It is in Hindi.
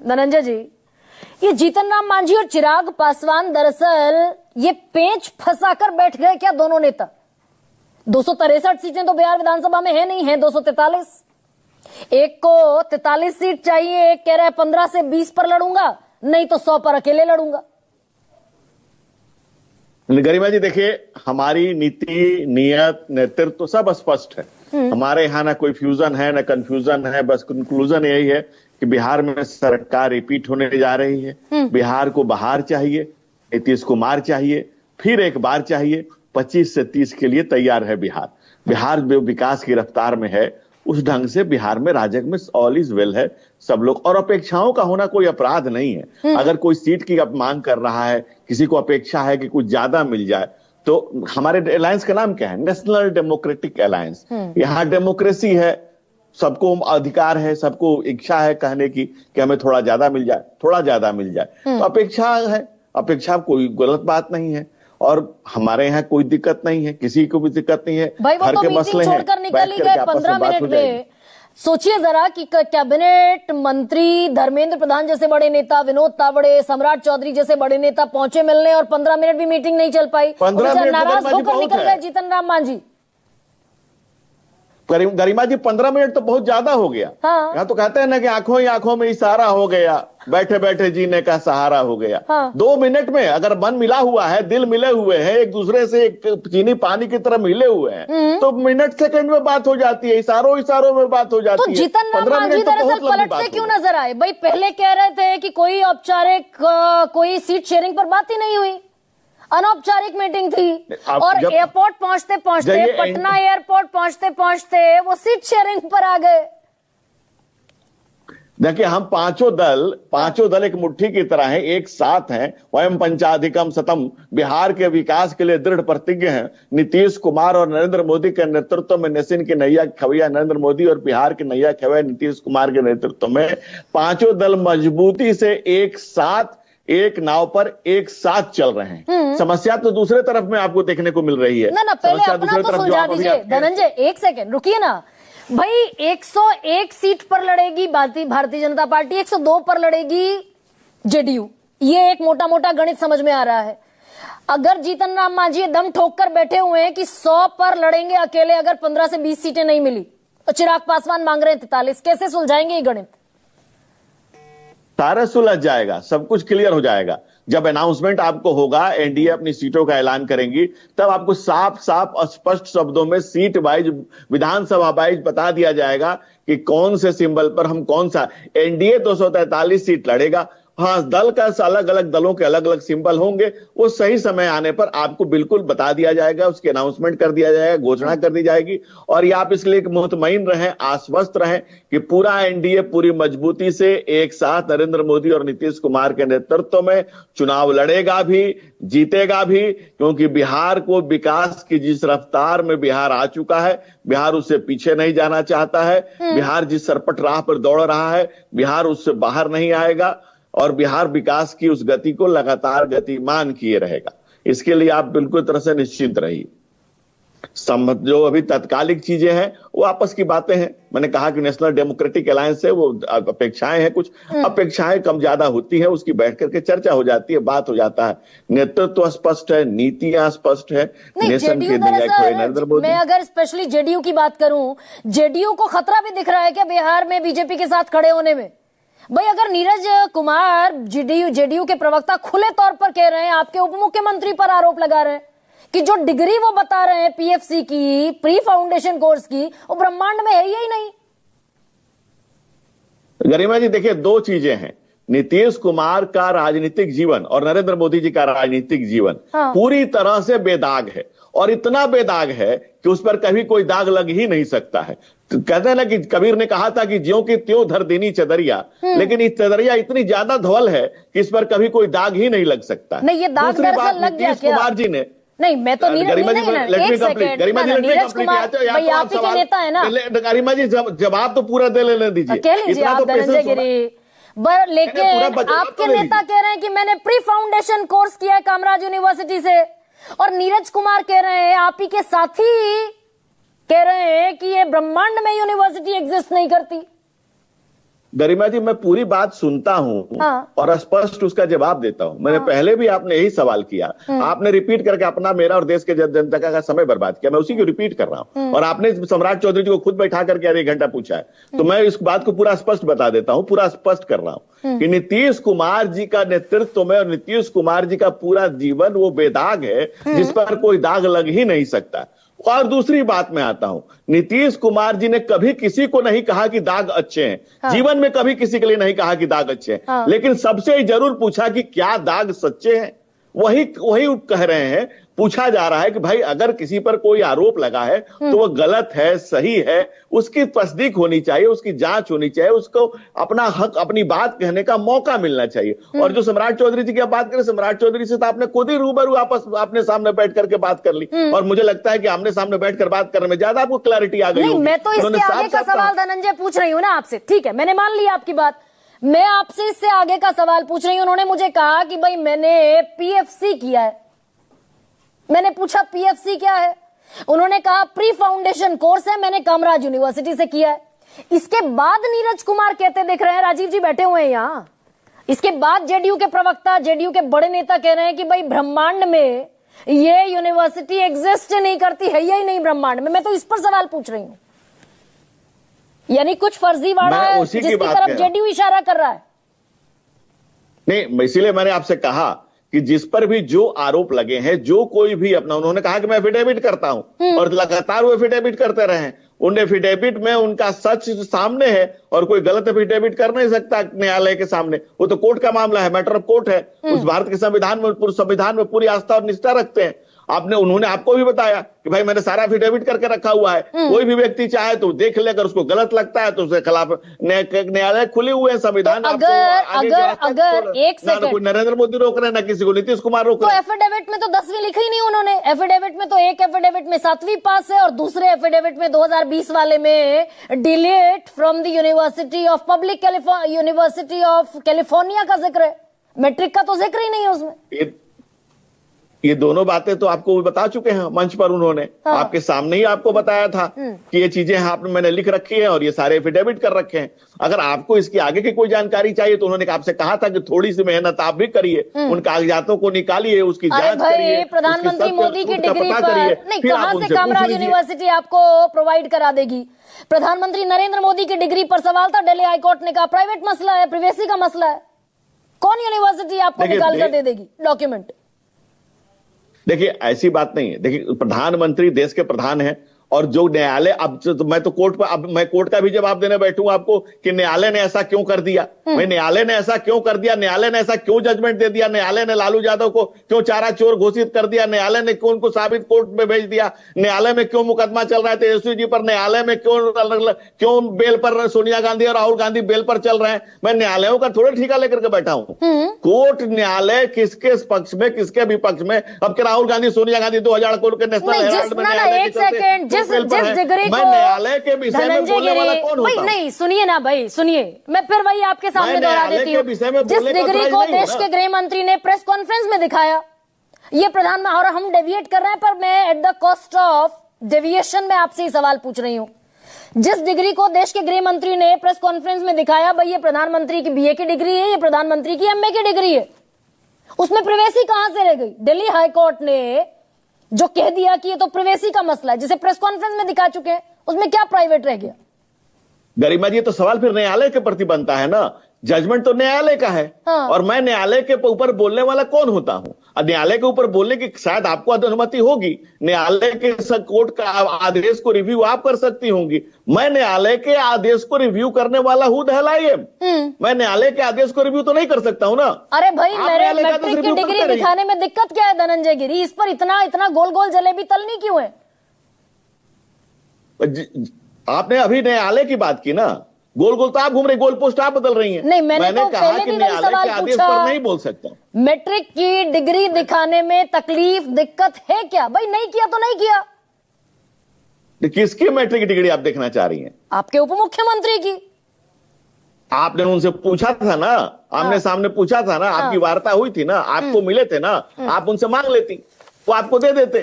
धनंजय जी, ये जीतन राम मांझी और चिराग पासवान दरअसल ये पेंच फंसाकर बैठ गए क्या दोनों नेता? 263 सीटें तो बिहार विधानसभा में है नहीं, है 243। एक को 43 सीट चाहिए, एक कह रहा है 15 से 20 पर लड़ूंगा, नहीं तो 100 पर अकेले लड़ूंगा। गरिमा जी देखिए, हमारी नीति, नियत, नेतृत्व तो सब स्पष्ट है। हमारे यहाँ ना कोई फ्यूजन है ना कंफ्यूजन है, बस कंक्लूजन यही है कि बिहार में सरकार रिपीट होने जा रही है। बिहार को बहार चाहिए, नीतीश कुमार चाहिए, फिर एक बार चाहिए। 25 से 30 के लिए तैयार है बिहार। बिहार जो विकास की रफ्तार में है उस ढंग से बिहार में राजग में ऑल इज वेल है सब लोग। और अपेक्षाओं का होना कोई अपराध नहीं है। अगर कोई सीट की अब मांग कर रहा है, किसी को अपेक्षा है कि कुछ ज्यादा मिल जाए, तो हमारे अलायंस का नाम क्या है? National democratic alliance. यहाँ डेमोक्रेसी है, सबको अधिकार है, सबको इच्छा है कहने की कि हमें थोड़ा ज्यादा मिल जाए, थोड़ा ज्यादा मिल जाए। तो अपेक्षा है, अपेक्षा कोई गलत बात नहीं है। और हमारे यहाँ कोई दिक्कत नहीं है, किसी को भी दिक्कत नहीं है। भाई वो तो मीटिंग छोड़कर निकल ही गए 15 मिनट में। सोचिए जरा कि कैबिनेट मंत्री धर्मेंद्र प्रधान जैसे बड़े नेता, विनोद तावड़े, सम्राट चौधरी जैसे बड़े नेता पहुंचे मिलने और 15 मिनट भी मीटिंग नहीं चल पाई। नाराज होकर निकल गए जीतन राम मांझी। गरिमा जी 15 मिनट तो बहुत ज्यादा हो गया। हाँ। यहाँ तो कहते हैं ना कि आंखों ही आंखों में इशारा हो गया, बैठे बैठे जीने का सहारा हो गया। हाँ। 2 मिनट में अगर मन मिला हुआ है, दिल मिले हुए हैं, एक दूसरे से एक चीनी पानी की तरह मिले हुए हैं, तो मिनट सेकंड में बात हो जाती है, इशारों इशारों में बात हो जाती है। तो जीतन राम मांझी दरअसल पलटते क्यों नजर आए? भाई पहले कह रहे थे कि कोई औपचारिक कोई सीट शेयरिंग पर बात ही नहीं हुई, अनौपचारिक मीटिंग थी। और एयरपोर्ट पहुंचते पहुंचते, पटना एयरपोर्ट पहुंचते पहुंचते वो सीट शेयरिंग पर आ गए। देखिए, हम पांचों दल एक मुट्ठी की तरह हैं, एक साथ हैं। वयम पंचाधिकम शतम, बिहार के विकास के लिए दृढ़ प्रतिज्ञ हैं। नीतीश कुमार और नरेंद्र मोदी के नेतृत्व में नेशन की नैया खवैया नरेंद्र मोदी और बिहार की नैया खवैया नीतीश कुमार के नेतृत्व में पांचों दल मजबूती से एक साथ, एक नाव पर एक साथ चल रहे हैं। समस्या तो दूसरे तरफ में आपको देखने को मिल रही है। ना पहले अपना तो सुलझा दीजिए धनंजय, एक सेकंड रुकिए ना भाई। 101 सीट पर लड़ेगी भारतीय जनता पार्टी, 102 पर लड़ेगी जेडीयू। ये एक मोटा मोटा गणित समझ में आ रहा है। अगर जीतन राम मांझी दम ठोक कर बैठे हुए हैं कि 100 पर लड़ेंगे अकेले, अगर 15 से 20 सीटें नहीं मिली, तो चिराग पासवान मांग रहे हैं 43, कैसे सुलझाएंगे ये गणित? सारा सुलझ जाएगा, सब कुछ क्लियर हो जाएगा। जब अनाउंसमेंट आपको होगा, एनडीए अपनी सीटों का ऐलान करेंगी, तब आपको साफ साफ स्पष्ट शब्दों में सीट वाइज, विधानसभा वाइज बता दिया जाएगा कि कौन से सिंबल पर हम कौन सा। एनडीए 243 सीट लड़ेगा। हाँ, दल का अलग अलग दलों के अलग अलग सिंबल होंगे, वो सही समय आने पर आपको बिल्कुल बता दिया जाएगा, उसकी अनाउंसमेंट कर दिया जाएगा, घोषणा कर दी जाएगी। और ये आप इसलिए मुतमईन रहें, आश्वस्त रहें कि पूरा एनडीए पूरी मजबूती से एक साथ नरेंद्र मोदी और नीतीश कुमार के नेतृत्व में चुनाव लड़ेगा भी, जीतेगा भी। क्योंकि बिहार को विकास की जिस रफ्तार में बिहार आ चुका है, बिहार उससे पीछे नहीं जाना चाहता है। बिहार जिस सरपट राह पर दौड़ रहा है, बिहार उससे बाहर नहीं आएगा। और बिहार विकास की उस गति को लगातार गतिमान किए रहेगा। इसके लिए आप बिल्कुल तरह से निश्चिंत रहिए। जो अभी तात्कालिक चीजें हैं वो आपस की बातें हैं। मैंने कहा कि नेशनल डेमोक्रेटिक अलायंस है, वो अपेक्षाएं हैं, कुछ अपेक्षाएं कम ज्यादा होती है, उसकी बैठ करके चर्चा हो जाती है, बात हो जाता है। नेतृत्व स्पष्ट है, नीतियां स्पष्ट है, नेशन के नरेंद्र मोदी। मैं अगर स्पेशली जेडीयू की बात करूं, जेडीयू को खतरा भी दिख रहा है क्या बिहार में बीजेपी के साथ खड़े होने में? भाई अगर नीरज कुमार जेडीयू के प्रवक्ता खुले तौर पर कह रहे हैं, आपके उप मुख्यमंत्री पर आरोप लगा रहे हैं कि जो डिग्री वो बता रहे हैं पीएफसी की, प्री फाउंडेशन कोर्स की, वो ब्रह्मांड में है ही नहीं। गरिमा जी देखिए, 2 चीजें हैं। नीतीश कुमार का राजनीतिक जीवन और नरेंद्र मोदी जी का राजनीतिक जीवन पूरी तरह से बेदाग है। और इतना बेदाग है कि उस पर कभी कोई दाग लग ही नहीं सकता है। तो कहते हैं ना कि कबीर ने कहा था कि ज्यों की त्यों धर देनी चदरिया, लेकिन इस चदरिया इतनी ज्यादा धवल है कि इस पर कभी कोई दाग ही नहीं लग सकता। नहीं, ये दाग दरअसल लग गया क्या? कुमार जी ने नहीं, मैं तो नीरज कुमार भाई आप ही के नेता है ना। गरिमा जी जवाब तो पूरा दे लेने दीजिए, कह लीजिए आप धनंजय गिरी। लेकिन आपके नेता कह रहे हैं कि मैंने प्री फाउंडेशन कोर्स किया है कामराज यूनिवर्सिटी से, और नीरज कुमार कह रहे हैं, आप ही के साथी कह रहे हैं कि ये ब्रह्मांड में यूनिवर्सिटी एग्जिस्ट नहीं करती। गरिमा जी, मैं पूरी बात सुनता हूँ हाँ। और स्पष्ट उसका जवाब देता हूँ। मैंने पहले भी आपने यही सवाल किया, आपने रिपीट करके अपना, मेरा और देश के जनता का समय बर्बाद किया। मैं उसी को रिपीट कर रहा हूँ और आपने सम्राट चौधरी जी को खुद बैठा करके 1 घंटा पूछा है, तो मैं इस बात को पूरा स्पष्ट बता देता हूँ, पूरा स्पष्ट कर रहा हूँ कि नीतीश कुमार जी का नेतृत्व में और नीतीश कुमार जी का पूरा जीवन वो बेदाग है जिस पर कोई दाग लग ही नहीं सकता। और दूसरी बात में आता हूं, नीतीश कुमार जी ने कभी किसी को नहीं कहा कि दाग अच्छे हैं। हाँ। जीवन में कभी किसी के लिए नहीं कहा कि दाग अच्छे हैं। हाँ। लेकिन सबसे जरूर पूछा कि क्या दाग सच्चे हैं। वही कह रहे हैं, पूछा जा रहा है कि भाई अगर किसी पर कोई आरोप लगा है तो वो गलत है, सही है, उसकी तस्दीक होनी चाहिए, उसकी जांच होनी चाहिए, उसको अपना हक, अपनी बात कहने का मौका मिलना चाहिए। और जो सम्राट चौधरी जी की आप बात करें, सम्राट चौधरी से तो आपने खुद ही रूबरू आपस अपने सामने बैठ करके बात कर ली और मुझे लगता है कि आमने सामने बैठकर बात करने में ज्यादा आपको क्लैरिटी आ गई। नहीं, मैं तो इसके आगे का सवाल धनंजय पूछ रही हूँ ना आपसे, ठीक है, मैंने मान लिया आपकी बात, मैं आपसे इससे आगे का सवाल पूछ रही हूं। उन्होंने मुझे कहा कि भाई मैंने पीएफसी किया है। मैंने पूछा पीएफसी क्या है, उन्होंने कहा प्री फाउंडेशन कोर्स है, मैंने कामराज यूनिवर्सिटी से किया है। इसके बाद नीरज कुमार कहते दिख रहे हैं, राजीव जी बैठे हुए हैं यहां, इसके बाद जेडीयू के प्रवक्ता, जेडीयू के बड़े नेता कह रहे हैं कि भाई ब्रह्मांड में ये यूनिवर्सिटी एग्जिस्ट नहीं करती है, यही नहीं ब्रह्मांड में। मैं तो इस पर सवाल पूछ रही हूं, यानी कुछ फर्जीवाड़ा है जिसकी तरफ जेडीयू इशारा कर रहा है। नहीं, इसीलिए मैंने आपसे कहा कि जिस पर भी जो आरोप लगे हैं, जो कोई भी अपना, उन्होंने कहा कि मैं एफिडेविट करता हूं और लगातार वो एफिडेविट करते रहे। उन एफिडेविट में उनका सच सामने है और कोई गलत एफिडेविट कर नहीं सकता न्यायालय के सामने। वो तो कोर्ट का मामला है, मैटर ऑफ कोर्ट है। उस भारत के संविधान में पूरी आस्था और निष्ठा रखते हैं। उन्होंने आपको भी बताया कि भाई मैंने सारा एफिडेविट करके रखा हुआ है, कोई भी व्यक्ति चाहे तो देख ले, अगर उसको गलत लगता है तो उसके खिलाफ न्यायालय खुले हुए हैं, संविधान। तो अगर एक सेकंड, कोई नरेंद्र मोदी रोक रहे हैं, ना किसी को नीतीश कुमार रोक रहे हैं। तो एफिडेविट में तो 10वीं लिखी ही नहीं उन्होंने। एफिडेविट में तो एक एफिडेविट में 7वीं पास है और दूसरे एफिडेविट में 2020 वाले में delete from the university of university of California का जिक्र है, मैट्रिक का तो जिक्र ही नहीं है उसमें। ये दोनों बातें तो आपको बता चुके हैं मंच पर उन्होंने। हाँ। आपके सामने ही आपको बताया था कि ये चीजें मैंने लिख रखी है और ये सारे एफिडेविट कर रखे हैं। अगर आपको इसकी आगे की कोई जानकारी चाहिए तो उन्होंने आपसे कहा था कि थोड़ी सी मेहनत आप भी करिए, उन कागजातों को निकालिए, उसकी जांच करिए। प्रधानमंत्री मोदी की डिग्री पर नहीं, कहां से कामराज यूनिवर्सिटी आपको प्रोवाइड करा देगी? प्रधानमंत्री नरेंद्र मोदी की डिग्री पर सवाल था, दिल्ली हाईकोर्ट ने कहा प्राइवेट मसला है, प्रिवेसी का मसला है। कौन यूनिवर्सिटी आपको निकाल कर दे देगी डॉक्यूमेंट? देखिए, ऐसी बात नहीं है। देखिए, प्रधानमंत्री देश के प्रधान हैं और जो न्यायालय, अब तो मैं तो कोर्ट पर, अब मैं कोर्ट का भी जवाब देने बैठूंगा आपको कि न्यायालय ने ऐसा क्यों कर दिया। भाई न्यायालय ने ऐसा क्यों कर दिया, न्यायालय ने ऐसा क्यों जजमेंट दे दिया, न्यायालय ने लालू यादव को क्यों चारा चोर घोषित कर दिया, न्यायालय ने क्यों उनको साबित कोर्ट में भेज दिया, न्यायालय में क्यों मुकदमा चल रहा है तेजस्वी जी पर, न्यायालय में क्यों बेल पर सोनिया गांधी और राहुल गांधी बेल पर चल रहे हैं। मैं न्यायालयों का थोड़ा ठिका लेकर के बैठा हूं। कोर्ट न्यायालय किसके पक्ष में, किसके विपक्ष में? अब क्या राहुल गांधी, सोनिया गांधी 2000 करोड़ के नेशनल हेराल्ड में जिस डिग्री को न्यायालय के विषय में बोलने वाला कौन होता है? नहीं, सुनिए ना भाई, सुनिए, मैं फिर वही आपके सामने दोहरा देती हूँ। जिस डिग्री को देश के गृह मंत्री ने प्रेस कॉन्फ्रेंस में दिखाया, ये प्रधानमंत्री, और हम डेविएट कर रहे हैं, पर मैं at the cost of deviation में आपसे ही सवाल पूछ रही हूँ। जिस डिग्री को देश के गृह मंत्री ने प्रेस कॉन्फ्रेंस में दिखाया, भाई ये प्रधानमंत्री की बीए की डिग्री है, ये प्रधानमंत्री की एमए की डिग्री है, उसमें प्रिवेसी कहां से रह गई? दिल्ली हाईकोर्ट ने जो कह दिया कि ये तो प्रिवेसी का मसला है, जिसे प्रेस कॉन्फ्रेंस में दिखा चुके हैं, उसमें क्या प्राइवेट रह गया? गरिमा जी, तो सवाल फिर न्यायालय के प्रति बनता है ना। जजमेंट तो न्यायालय का है। हाँ। और मैं न्यायालय के ऊपर बोलने वाला कौन होता हूं? न्यायालय के ऊपर बोलने की शायद आपको अनुमति होगी, न्यायालय के कोर्ट का आदेश को रिव्यू आप कर सकती होंगी। मैं न्यायालय के आदेश को रिव्यू करने वाला हूं दहलाइए, मैं न्यायालय के आदेश को रिव्यू तो नहीं कर सकता हूं ना। अरे भाई, मेरे मैट्रिक की डिग्री दिखाने में दिक्कत क्या है धनंजय गिरी? इस पर इतना गोल गोल जलेबी तलनी क्यों है? आपने अभी न्यायालय की बात की ना, गोल गोल तो आप घूम रही, गोल पोस्ट आप बदल रही हैं। नहीं, मैंने तो कहा कि न्यायालय के आदेश पर नहीं बोल सकता। मैट्रिक की डिग्री दिखाने में तकलीफ, दिक्कत है क्या? भाई नहीं किया तो नहीं किया। किसकी मैट्रिक की डिग्री आप देखना चाह रही हैं? आपके उप मुख्यमंत्री की। आपने उनसे पूछा था ना, आमने सामने पूछा था ना, आपकी वार्ता हुई थी ना, आपको मिले थे ना, आप उनसे मांग लेती, वो आपको दे देते।